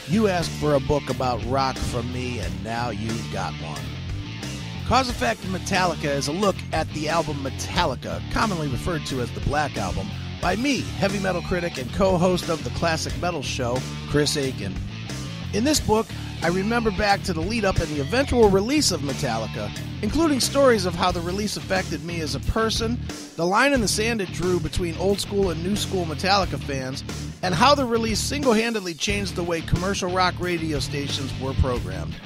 You asked for a book about rock from me, and now you've got one. Cause Effect Metallica is a look at the album Metallica, commonly referred to as the Black Album, by me, heavy metal critic and co-host of the Classic Metal Show, Chris Aiken. In this book, I remember back to the lead-up and the eventual release of Metallica, including stories of how the release affected me as a person, the line in the sand it drew between old-school and new-school Metallica fans, and how the release single-handedly changed the way commercial rock radio stations were programmed.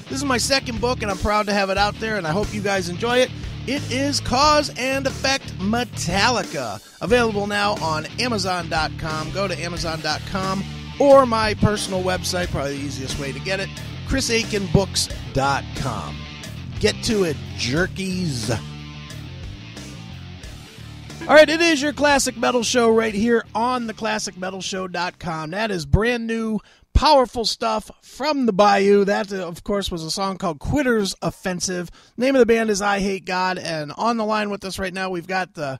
This is my second book, and I'm proud to have it out there, and I hope you guys enjoy it. It is Cause and Effect Metallica, available now on Amazon.com. Go to Amazon.com. Or my personal website, probably the easiest way to get it, ChrisAikenBooks.com. Get to it, jerkies. All right, it is your Classic Metal Show right here on theclassicmetalshow.com. That is brand new, powerful stuff from the Bayou. That, of course, was a song called Quitter's Offensive. Name of the band is I Hate God, and on the line with us right now, we've got the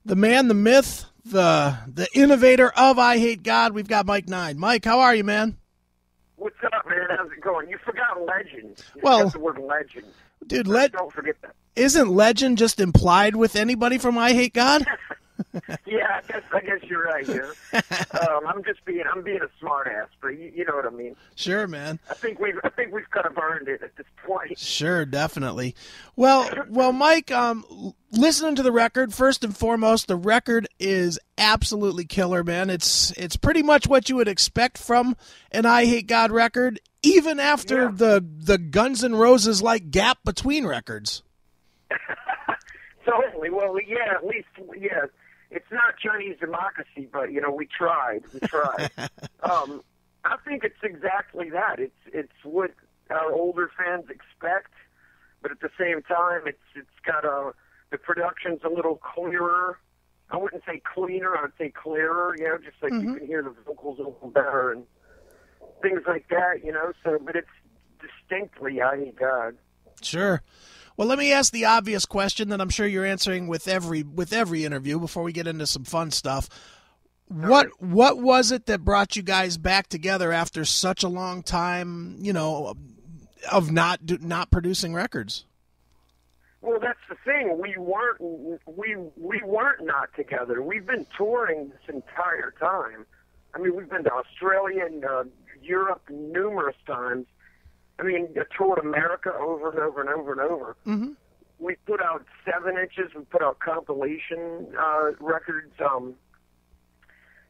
man, the myth, the innovator of I Hate God. We've got Mike IX. Mike, how are you, man? What's up, man? How's it going? You forgot legend. You forgot the word legend. Dude, don't forget that. Isn't legend just implied with anybody from I Hate God? Yeah, I guess you're right here. I'm being a smart ass, but you know what I mean. Sure, man. I think we've kind of earned it at this point. Sure, definitely. Well, Mike, listening to the record, first and foremost, the record is absolutely killer, man. It's pretty much what you would expect from an I Hate God record, even after the Guns N' Roses like gap between records. Totally. Well, yeah, at least, yeah. It's not Chinese democracy, but, you know, we tried. I think it's exactly that. It's what our older fans expect, but at the same time, it's got the production's a little clearer. I wouldn't say cleaner, I would say clearer, you know, just like you can hear the vocals a little better and things like that, you know, so, but it's distinctly I Hate God. Sure. Well, let me ask the obvious question that I'm sure you're answering with every interview before we get into some fun stuff. What was it that brought you guys back together after such a long time, you know, of not producing records? Well, that's the thing. We weren't not together. We've been touring this entire time. I mean, we've been to Australia and Europe numerous times. I mean, toured America over and over and over and over. Mm-hmm. We put out 7 inches. We put out compilation records.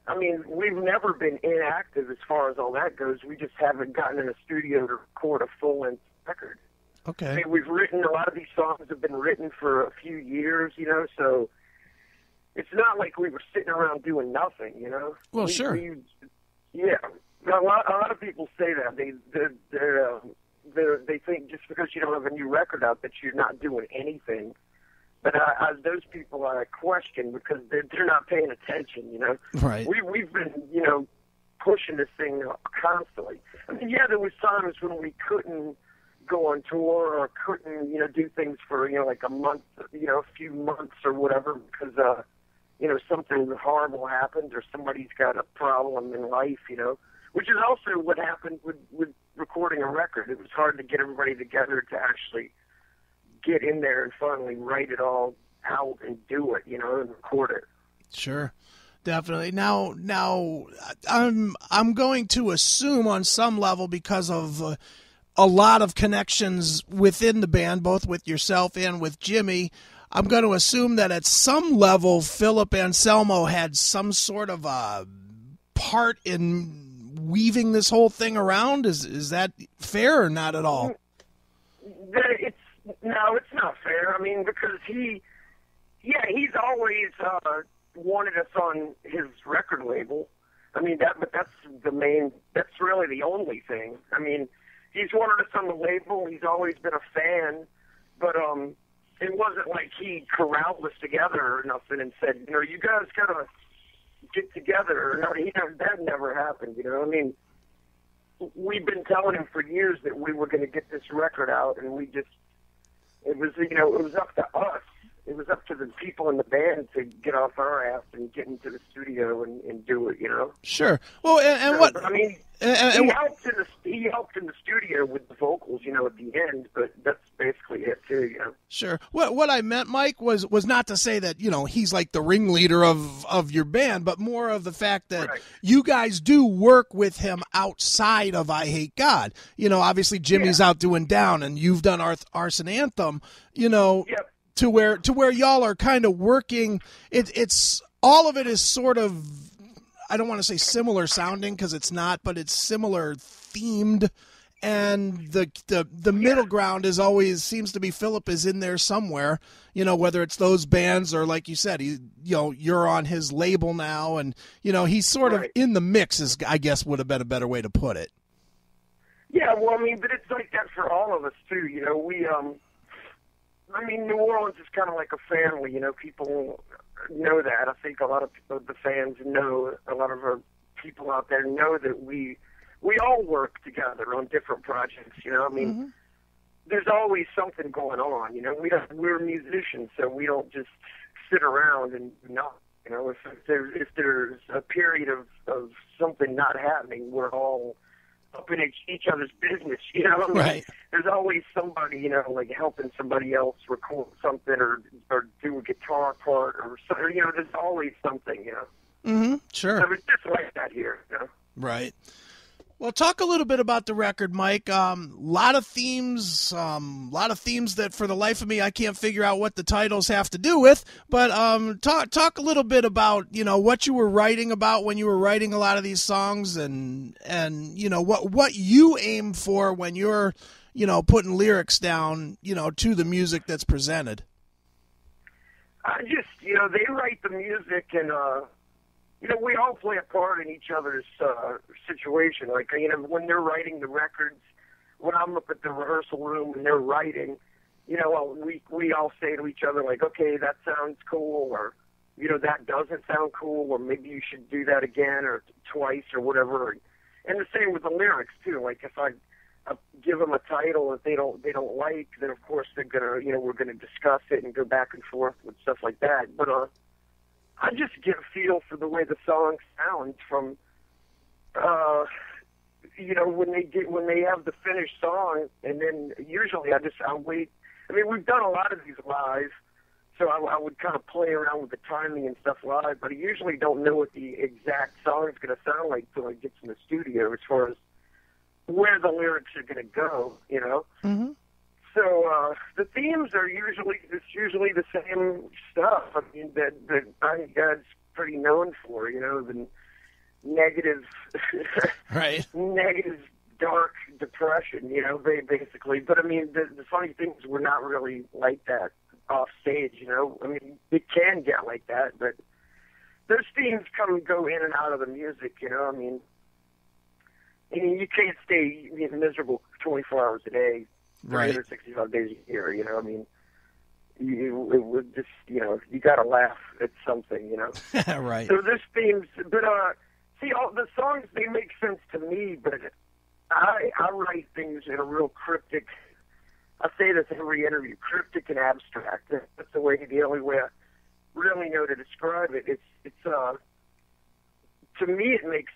I mean, we've never been inactive as far as all that goes. We just haven't gotten in a studio to record a full-length record. Okay. I mean, we've written, a lot of these songs have been written for a few years, you know, so it's not like we were sitting around doing nothing, you know. Well, sure. Yeah. A lot of people say that. They think just because you don't have a new record out that you're not doing anything. But those people I question because they're not paying attention, you know. Right. We've been, you know, pushing this thing constantly. I mean, yeah, there was times when we couldn't go on tour or couldn't, you know, do things for, you know, like a month, you know, a few months or whatever because, you know, something horrible happened or somebody's got a problem in life, you know. Which is also what happened with recording a record. It was hard to get everybody together to actually get in there and finally write it all out and do it, you know, and record it. Sure, definitely. Now, I'm going to assume on some level because of a lot of connections within the band, both with yourself and with Jimmy, I'm going to assume that at some level Philip Anselmo had some sort of a part in weaving this whole thing around. Is that fair or not at all? No, it's not fair. I mean, because he's always wanted us on his record label. I mean, that's really the only thing. I mean, he's wanted us on the label. He's always been a fan, but it wasn't like he corralled us together or nothing and said, you know, you guys gotta get together. No, that never happened, you know. I mean, we've been telling him for years that we were going to get this record out, and it was up to us, it was up to the people in the band to get off our ass and get into the studio and do it, you know? Sure. Well, and So, what... I mean, he helped in the studio with the vocals, you know, at the end, but that's basically it, too, you know? Sure. What I meant, Mike, was not to say that, you know, he's like the ringleader of your band, but more of the fact that you guys do work with him outside of I Hate God. You know, obviously Jimmy's out doing Down, and you've done Arson Anthem, you know... Yep. To where y'all are kind of working, it's all of it is sort of, I don't want to say similar sounding because it's not, but it's similar themed, and the middle ground is always seems to be Philip is in there somewhere, you know, whether it's those bands or like you said, you're on his label now, and you know he's sort of in the mix, is I guess would have been a better way to put it. Yeah, well, I mean, but it's like that for all of us too, you know. I mean, New Orleans is kind of like a family, you know. People know that. I think a lot of the fans know, a lot of our people out there know that we all work together on different projects, you know. I mean, there's always something going on, you know. We're musicians, so we don't just sit around and not, you know. If there's a period of something not happening, we're all up in each other's business, you know. I mean, there's always somebody, you know, like helping somebody else record something or do a guitar part or something, you know. There's always something, you know. Sure. So it's just like that here, you know. Right. Well, talk a little bit about the record, Mike. Lot of themes that for the life of me I can't figure out what the titles have to do with. But talk a little bit about, you know, what you were writing about when you were writing a lot of these songs, and you know what you aim for when you're, you know, putting lyrics down, you know, to the music that's presented. Just, you know, they write the music, and you know, we all play a part in each other's situation. Like, you know, when they're writing the records, when I'm up at the rehearsal room and they're writing, you know, we all say to each other, like, okay, that sounds cool, or, you know, that doesn't sound cool, or maybe you should do that again or twice or whatever. And the same with the lyrics, too. Like, if I give them a title that they don't like, then, of course, they're going to, you know, we're going to discuss it and go back and forth with stuff like that. But, I just get a feel for the way the song sounds from, you know, when they have the finished song, and then usually I'll wait. I mean, we've done a lot of these live, so I would kind of play around with the timing and stuff live, but I usually don't know what the exact song is going to sound like till it gets in the studio, as far as where the lyrics are going to go, you know. So the themes are usually the same stuff. I mean, that I think God's pretty known for, you know, the negative, negative, dark depression, you know, basically. But I mean, the funny thing is, we're not really like that off stage, you know. I mean, it can get like that, but those themes come and go in and out of the music, you know. I mean, you can't stay miserable 24 hours a day. 365 days a year, you know. I mean, it would just, you know, you got to laugh at something, you know. Right. So there's themes, but see, all the songs, they make sense to me, but I write things in a real cryptic. I say this in every interview: cryptic and abstract. That's the only way I really know to describe it. It's to me it makes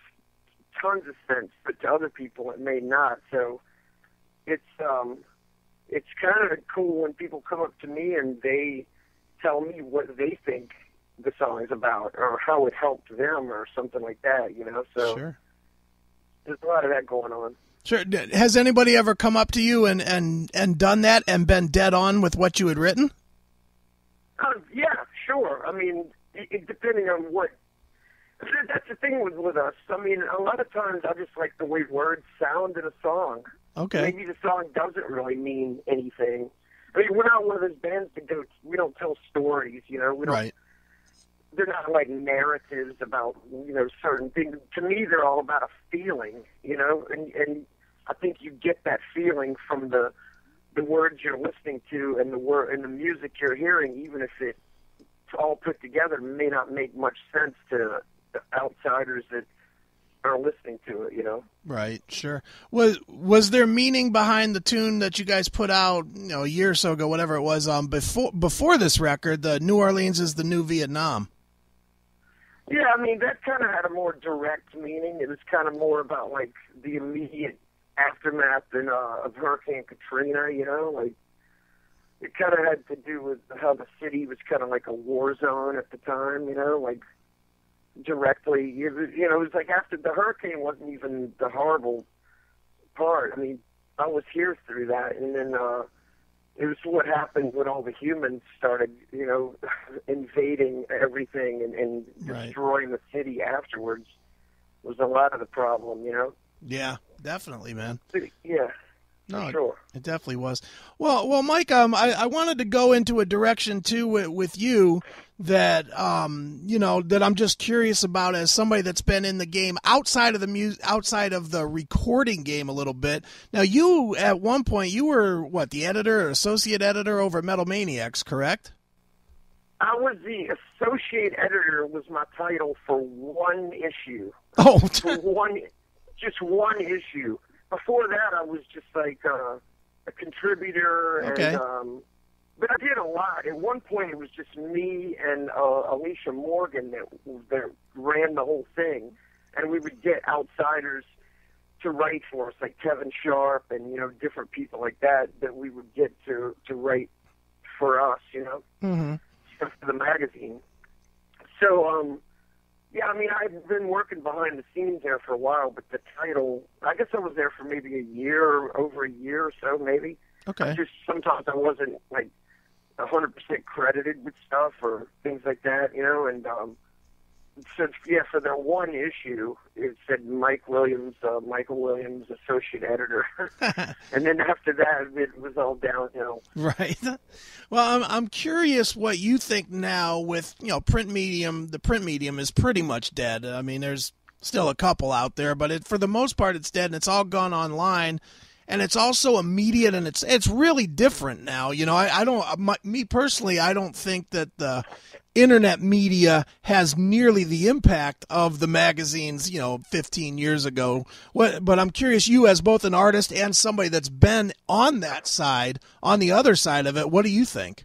tons of sense, but to other people it may not. So it's kind of cool when people come up to me and they tell me what they think the song is about, or how it helped them, or something like that, you know. So there's a lot of that going on. Sure. Has anybody ever come up to you and done that and been dead on with what you had written? Yeah, sure. I mean, depending on what. That's the thing with us. I mean, a lot of times I just like the way words sound in a song. Okay. Maybe the song doesn't really mean anything. I mean, we're not one of those bands that we don't tell stories, you know. We don't. Right. They're not like narratives about, you know, certain things. To me, they're all about a feeling, you know, and I think you get that feeling from the words you're listening to and the music you're hearing, even if it's all put together may not make much sense to the outsiders that are listening to it, you know. Right, sure. Was there meaning behind the tune that you guys put out, a year or so ago, whatever it was, before this record, the New Orleans is the New Vietnam? Yeah, I mean, that kind of had a more direct meaning. It was kind of more about, like, the immediate aftermath of Hurricane Katrina, you know, like, it kind of had to do with how the city was kind of like a war zone at the time, you know, like, directly, it was like after the hurricane wasn't even the horrible part. I mean, I was here through that, and then it was what happened when all the humans started, invading everything and destroying the city afterwards was a lot of the problem, you know? Yeah, definitely, man. Yeah. No, sure. It definitely was. Well, Mike, I wanted to go into a direction too with you that that I'm just curious about as somebody that's been in the game outside of the recording game a little bit. Now, you at one point you were the editor or associate editor over at Metal Maniacs, correct? I was the associate editor. Was my title for one issue. Oh, just one issue. Before that, I was just like a contributor, okay. And but I did a lot. At one point, it was just me and Alicia Morgan that ran the whole thing, and we would get outsiders to write for us, like Kevin Sharp and different people like that we would get to write for us, mm-hmm. stuff for the magazine. So. Yeah, I mean, I've been working behind the scenes there for a while, but the title, I guess I was there for maybe a year, over a year or so, maybe. Okay. Just sometimes I wasn't, 100% credited with stuff or things like that, and so, for their one issue, it said Michael Williams, associate editor. And then after that, it was all downhill. Right. Well, I'm curious what you think now with, print medium. The print medium is pretty much dead. I mean, there's still a couple out there, but for the most part, it's dead, and it's all gone online. And it's also immediate, and it's really different now. Me personally, I don't think that the internet media has nearly the impact of the magazines, 15 years ago. But I'm curious, you as both an artist and somebody that's been on that side, on the other side of it, what do you think?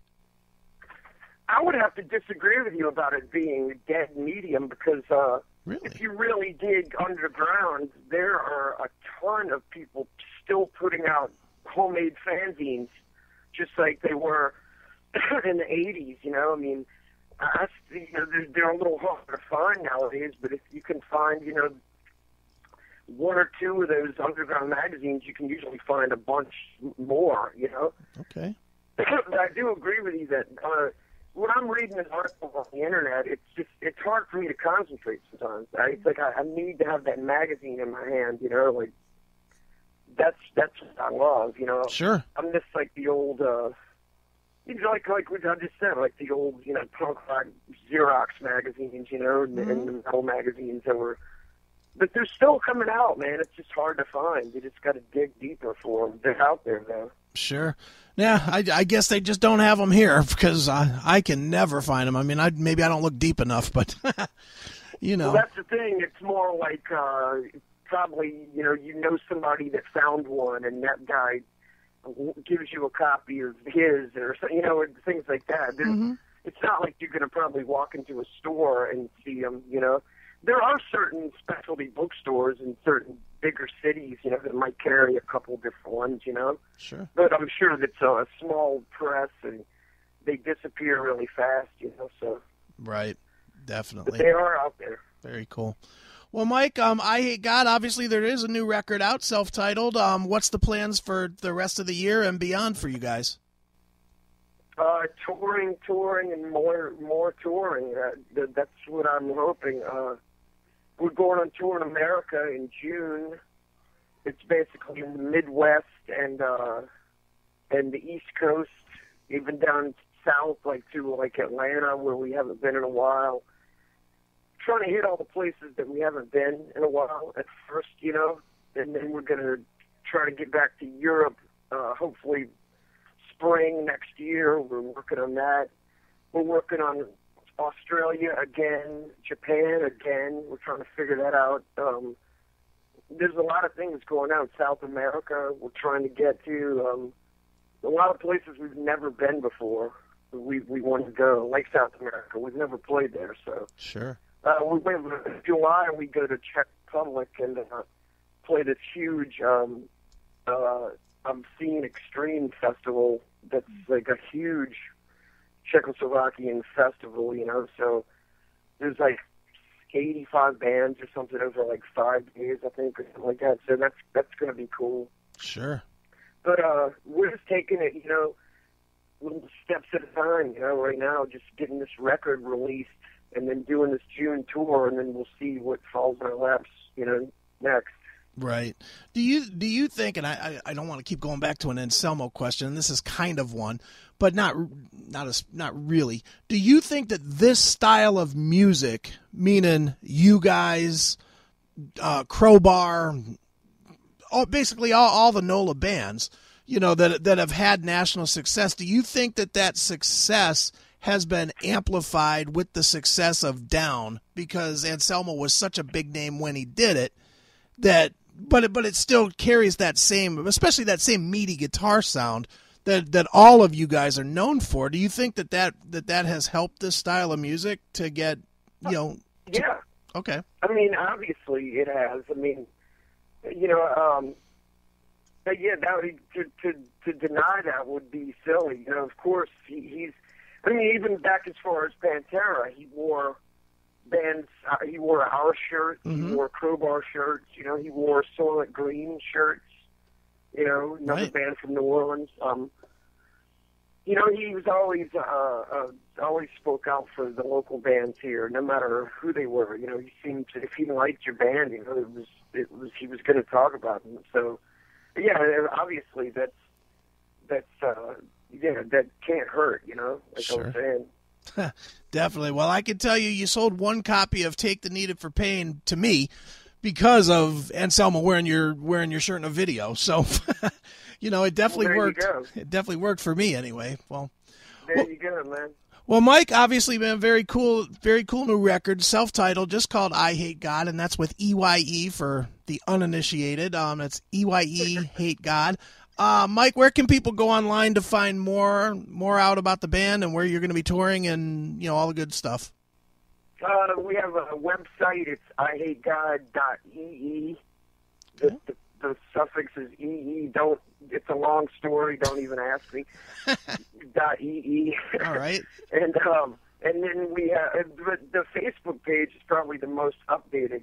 I would have to disagree with you about it being a dead medium because really? If you really dig underground, there are a ton of people still putting out homemade fanzines just like they were in the 80s, I mean, they're a little hard to find nowadays, but if you can find, one or two of those underground magazines, you can usually find a bunch more, Okay. But I do agree with you that when I'm reading an article on the internet, it's hard for me to concentrate sometimes. It's like I need to have that magazine in my hand, That's what I love, Sure. I'm just like the old, like what I just said, like the old, punk rock Xerox magazines, and the metal magazines that were, but they're still coming out, man. It's just hard to find. You just got to dig deeper for them. They're out there, though. Sure. Yeah, I guess they just don't have them here because I can never find them. I mean, maybe I don't look deep enough, but, Well, that's the thing. It's more like probably, you know somebody that found one, and that guy gives you a copy of his or things like that. Mm-hmm. It's not like you're going to probably walk into a store and see them, There are certain specialty bookstores in certain bigger cities, that might carry a couple different ones, Sure. But I'm sure that's a small press and they disappear really fast, so. Right. Definitely. But they are out there. Very cool. Well, Mike, I Hate God, obviously there is a new record out, self-titled. What's the plans for the rest of the year and beyond for you guys? Touring, and more touring. That's what I'm hoping. We're going on tour in America in June. It's basically in the Midwest and the East Coast, even down south, to Atlanta, where we haven't been in a while. Trying to hit all the places that we haven't been in a while at first, and then we're going to try to get back to Europe, hopefully spring next year. We're working on that. We're working on Australia again, Japan again. We're trying to figure that out. there's a lot of things going on. South America, we're trying to get to. A lot of places we've never been before. We want to go, like South America. We've never played there, so. Sure. We went in July, and we go to Czech Republic and play this huge Obscene Extreme festival. That's like a huge Czechoslovakian festival, you know. So there's like 85 bands or something over like 5 days, I think, or something like that. So that's going to be cool. Sure. But we're just taking it, you know, little steps at a time, you know, right now, just getting this record released and then doing this June tour, and then we'll see what falls in our laps, you know, next. Right. Do you think, and I don't want to keep going back to an Anselmo question, and this is kind of one, but not really. Do you think that this style of music, meaning you guys, Crowbar, basically all the NOLA bands, you know, that have had national success, do you think that success has been amplified with the success of Down, because Anselmo was such a big name when he did it, but it still carries that same, especially that same meaty guitar sound that all of you guys are known for? Do you think that has helped this style of music to get, you know? Yeah. Okay. I mean, obviously it has. I mean, you know, but yeah, to deny that would be silly. You know, of course he's. I mean, even back as far as Pantera, he wore bands. He wore our shirts. Mm-hmm. He wore Crowbar shirts. You know, he wore Soylent Green shirts. You know, another Right. band from New Orleans. You know, he was always spoke out for the local bands here, no matter who they were. You know, he seemed to, if he liked your band, you know, he was going to talk about them. So, yeah, obviously that's that can't hurt. You know, like Sure. I'm saying. Definitely. Well, I can tell you sold one copy of Take the Needed for Pain to me because of Anselmo wearing your shirt in a video. So, you know, it definitely worked. It definitely worked for me anyway. Well, there you go, man. Well, Mike, obviously, man, very cool new record, self-titled, just called I Hate God, and that's with EYE for the uninitiated. That's EYE Hate God. Mike, where can people go online to find more out about the band and where you're going to be touring and, you know, all the good stuff? We have a website. It's ihategod.ee. The suffix is ee. It's a long story. Don't even ask me. .ee. All right. And then we have the Facebook page is probably the most updated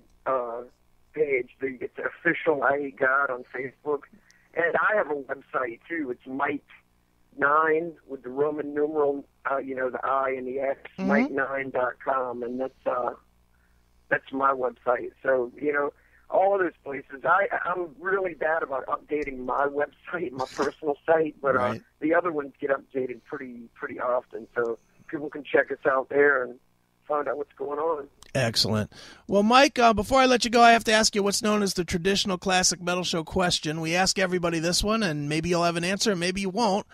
page. It's official I Hate God on Facebook. And I have a website too. It's Mike IX with the Roman numeral, you know, the I and the X, Mike9.com, and that's my website. So, you know, all of those places. I'm really bad about updating my website, my personal site, but Right. The other ones get updated pretty often. So people can check us out there and find out what's going on. Excellent. Well, Mike, before I let you go, I have to ask you what's known as the traditional classic metal show question. We ask everybody this one, and maybe you'll have an answer, maybe you won't.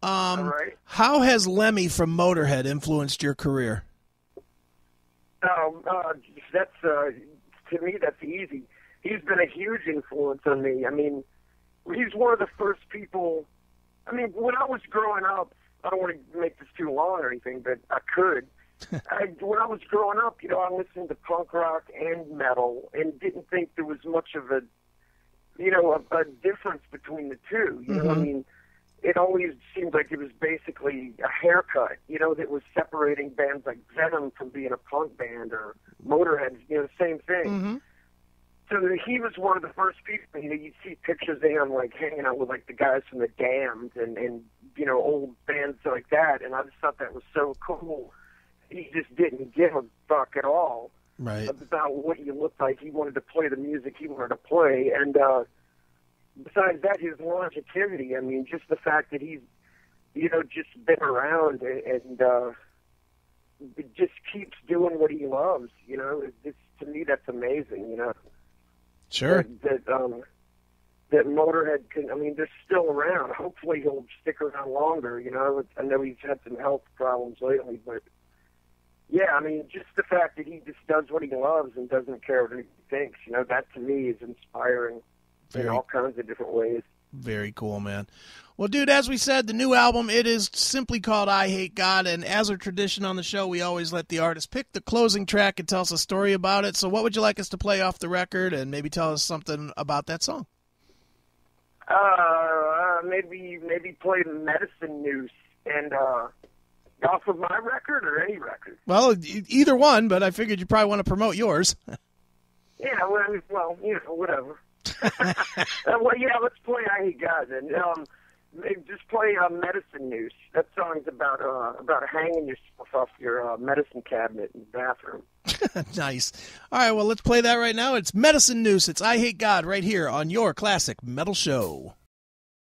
All right. How has Lemmy from Motorhead influenced your career? That's to me, that's easy. He's been a huge influence on me. I mean, he's one of the first people. I mean, when I was growing up, I don't want to make this too long or anything, but I could. When I was growing up, you know, I listened to punk rock and metal and didn't think there was much of a, you know, a difference between the two. You know, I mean, it always seemed like it was basically a haircut, you know, that was separating bands like Venom from being a punk band or Motorhead, you know, the same thing. Mm-hmm. So he was one of the first people, you know, you see pictures of him, like, hanging out with, like, the guys from The Damned and you know, old bands like that, and I just thought that was so cool. He just didn't give a fuck at all about what you looked like. He wanted to play the music he wanted to play, and besides that, his longevity, I mean, just the fact that he's, you know, just been around and just keeps doing what he loves, you know, to me, that's amazing, you know. Sure. That Motorhead can, I mean, they're still around. Hopefully he'll stick around longer, you know. I know he's had some health problems lately, but Yeah, I mean, just the fact that he just does what he loves and doesn't care what he thinks, that to me is inspiring in all kinds of different ways. Very cool, man. Well, dude, as we said, the new album, it is simply called I Hate God, and as a tradition on the show, we always let the artist pick the closing track and tell us a story about it. So what would you like us to play off the record, and maybe tell us something about that song? Maybe play Medicine Noose and off of my record or any record. Well, either one, but I figured you probably want to promote yours. Yeah, well, whatever. Well, yeah, let's play I Hate God, and maybe just play Medicine Noose. That song's about hanging yourself off your medicine cabinet in the bathroom. Nice. All right, well, let's play that right now. It's Medicine Noose. It's I Hate God right here on your Classic Metal Show.